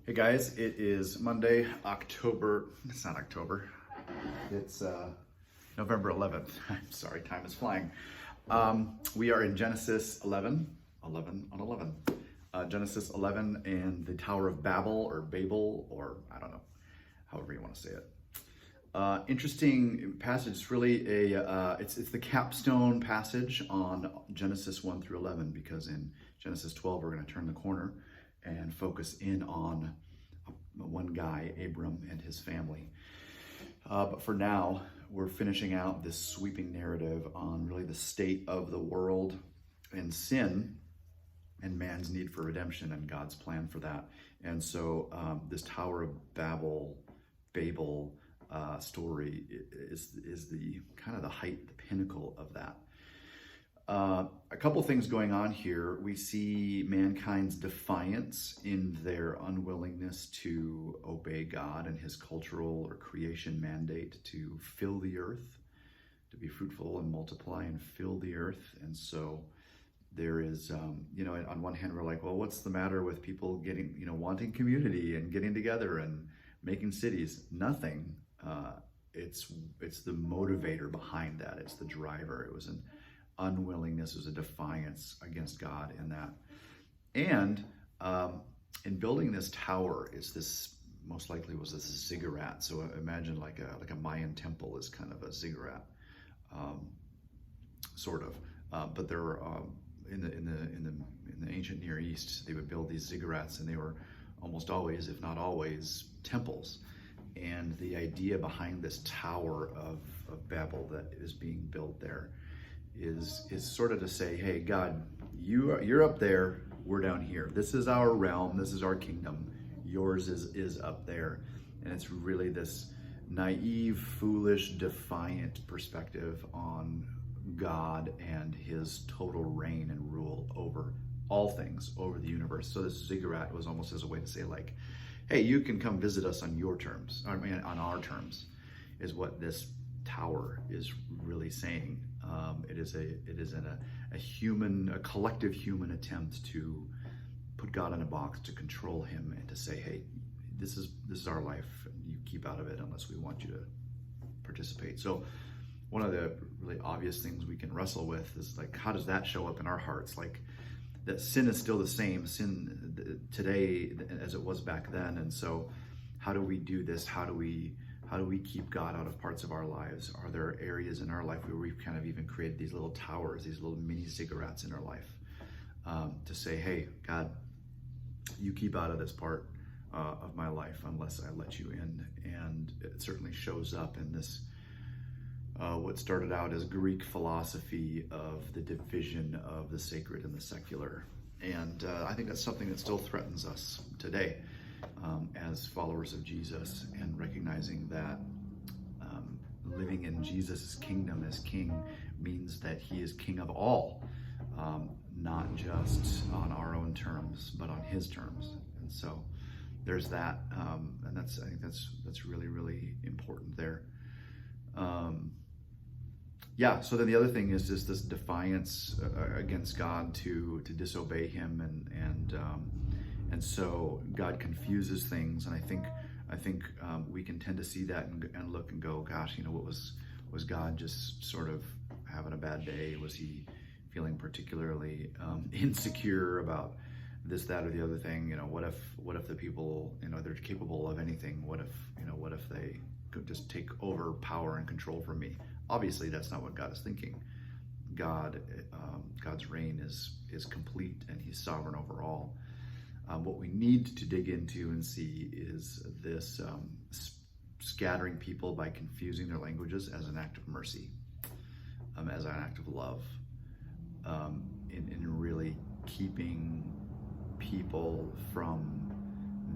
Hey guys, it is Monday, it's not October, it's November 11th. I'm sorry, time is flying. We are in Genesis 11 on 11. Genesis 11 and the Tower of Babel or Babel, or I don't know, however you want to say it. Interesting passage. It's really it's the capstone passage on Genesis 1 through 11, because in Genesis 12 we're going to turn the corner and focus in on one guy, Abram, and his family. But for now, we're finishing out this sweeping narrative on really the state of the world and sin and man's need for redemption and God's plan for that. And so this Tower of Babel story is the kind of the height, the pinnacle of that. A couple things going on here. We see mankind's defiance in their unwillingness to obey God and his cultural or creation mandate to fill the earth, to be fruitful and multiply and fill the earth. And so there is, on one hand, we're like, well, what's the matter with people getting, wanting community and getting together and making cities? Nothing. It's the motivator behind that. It's the driver. It was an unwillingness, it was a defiance against God in that. And in building this tower, most likely was this ziggurat. So imagine like a Mayan temple is kind of a ziggurat, sort of. But there were in the ancient Near East, they would build these ziggurats, and they were almost always, if not always, temples. And the idea behind this Tower of Babel that is being built there is sort of to say, hey, God, you're up there, we're down here. This is our realm, this is our kingdom. Yours is up there. And it's really this naive, foolish, defiant perspective on God and his total reign and rule over all things, over the universe. So this ziggurat was almost as a way to say, like, hey, you can come visit us on your terms, on our terms, is what this tower is really saying. It is a collective human attempt to put God in a box, to control him, and to say, hey, this is our life, and you keep out of it unless we want you to participate. So one of the really obvious things we can wrestle with is, like, how does that show up in our hearts? Like, that sin is still the same sin today as it was back then. And so how do we do this? How do we keep God out of parts of our lives? Are there areas in our life where we've kind of even created these little towers, these little mini ziggurats in our life, to say, hey, God, you keep out of this part of my life unless I let you in. And it certainly shows up in this, what started out as Greek philosophy of the division of the sacred and the secular. And I think that's something that still threatens us today as followers of Jesus, and recognizing that living in Jesus' kingdom as king means that he is king of all, not just on our own terms, but on his terms. And so there's that, and I think that's really, really important there. So then the other thing is just this defiance against God to disobey him, and so God confuses things. And I think we can tend to see that and look and go, gosh, what was God just sort of having a bad day? Was he feeling particularly insecure about this, that, or the other thing? What if the people, they're capable of anything? What if they could just take over power and control from me? Obviously, that's not what God is thinking. God's reign is complete, and he's sovereign over all. What we need to dig into and see is this scattering people by confusing their languages as an act of mercy, as an act of love, in really keeping people from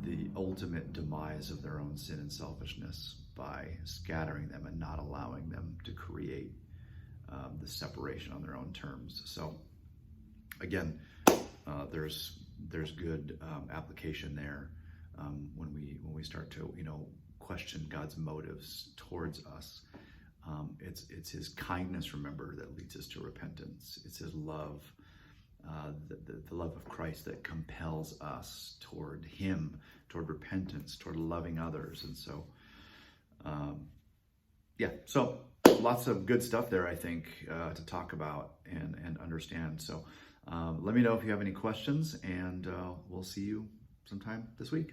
the ultimate demise of their own sin and selfishness by scattering them and not allowing them to create the separation on their own terms. So again, there's good application there when we start to question God's motives towards us. It's his kindness, remember, that leads us to repentance. It's his love the love of Christ that compels us toward Him, toward repentance, toward loving others. And so, so lots of good stuff there, I think, to talk about and understand. So let me know if you have any questions, and we'll see you sometime this week.